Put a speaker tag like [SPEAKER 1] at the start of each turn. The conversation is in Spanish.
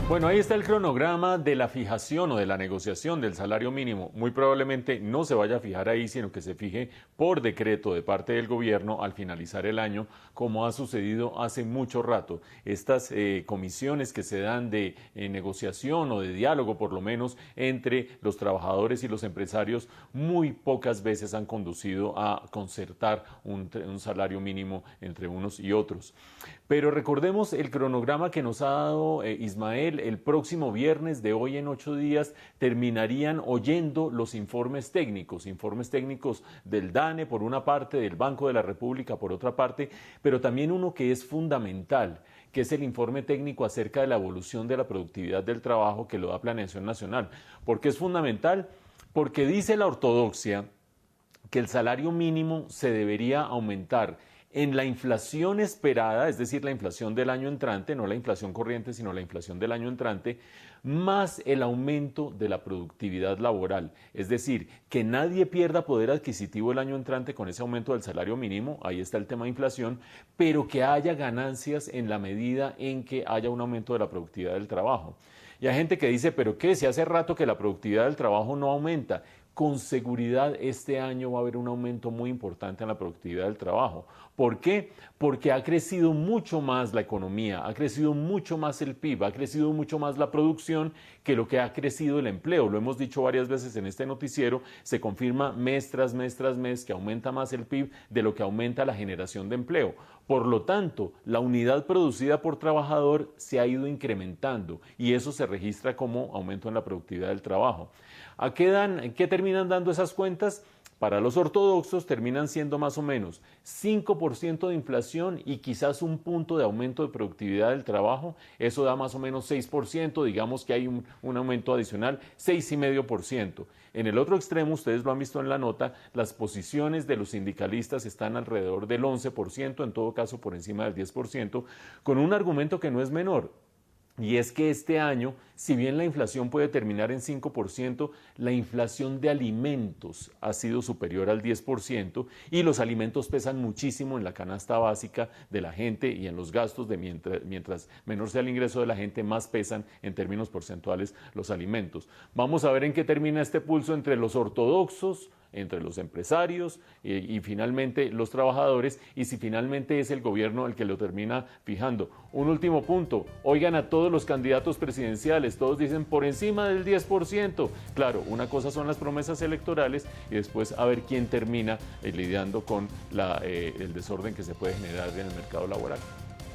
[SPEAKER 1] Bueno, ahí está el cronograma de la fijación o de la negociación del salario mínimo. Muy probablemente no se vaya a fijar ahí, sino que se fije por decreto de parte del gobierno al finalizar el año, como ha sucedido hace mucho rato. Estas comisiones que se dan de negociación o de diálogo, por lo menos, entre los trabajadores y los empresarios, muy pocas veces han conducido a concertar un salario mínimo entre unos y otros. Pero recordemos el cronograma que nos ha dado Ismael. El próximo viernes, de hoy en 8 días, terminarían oyendo los informes técnicos del DANE por una parte, del Banco de la República por otra parte, pero también uno que es fundamental, que es el informe técnico acerca de la evolución de la productividad del trabajo que lo da Planeación Nacional. ¿Por qué es fundamental? Porque dice la ortodoxia que el salario mínimo se debería aumentar en la inflación esperada, es decir, la inflación del año entrante, no la inflación corriente, sino la inflación del año entrante, más el aumento de la productividad laboral. Es decir, que nadie pierda poder adquisitivo el año entrante con ese aumento del salario mínimo, ahí está el tema de inflación, pero que haya ganancias en la medida en que haya un aumento de la productividad del trabajo. Y hay gente que dice, ¿pero qué? Si hace rato que la productividad del trabajo no aumenta. Con seguridad este año va a haber un aumento muy importante en la productividad del trabajo. ¿Por qué? Porque ha crecido mucho más la economía, ha crecido mucho más el PIB, ha crecido mucho más la producción que lo que ha crecido el empleo. Lo hemos dicho varias veces en este noticiero, se confirma mes tras mes que aumenta más el PIB de lo que aumenta la generación de empleo. Por lo tanto, la unidad producida por trabajador se ha ido incrementando y eso se registra como aumento en la productividad del trabajo. ¿A qué terminan dando esas cuentas? Para los ortodoxos terminan siendo más o menos 5% de inflación y quizás un punto de aumento de productividad del trabajo. Eso da más o menos 6%, digamos que hay un aumento adicional, 6,5%. En el otro extremo, ustedes lo han visto en la nota, las posiciones de los sindicalistas están alrededor del 11%, en todo caso por encima del 10%, con un argumento que no es menor. Y es que este año, si bien la inflación puede terminar en 5%, la inflación de alimentos ha sido superior al 10% y los alimentos pesan muchísimo en la canasta básica de la gente y en los gastos de mientras menor sea el ingreso de la gente, más pesan en términos porcentuales los alimentos. Vamos a ver en qué termina este pulso entre los ortodoxos, entre los empresarios y finalmente los trabajadores, y si finalmente es el gobierno el que lo termina fijando. Un último punto, oigan a todos los candidatos presidenciales, todos dicen por encima del 10%. Claro, una cosa son las promesas electorales y después a ver quién termina lidiando con el desorden que se puede generar en el mercado laboral.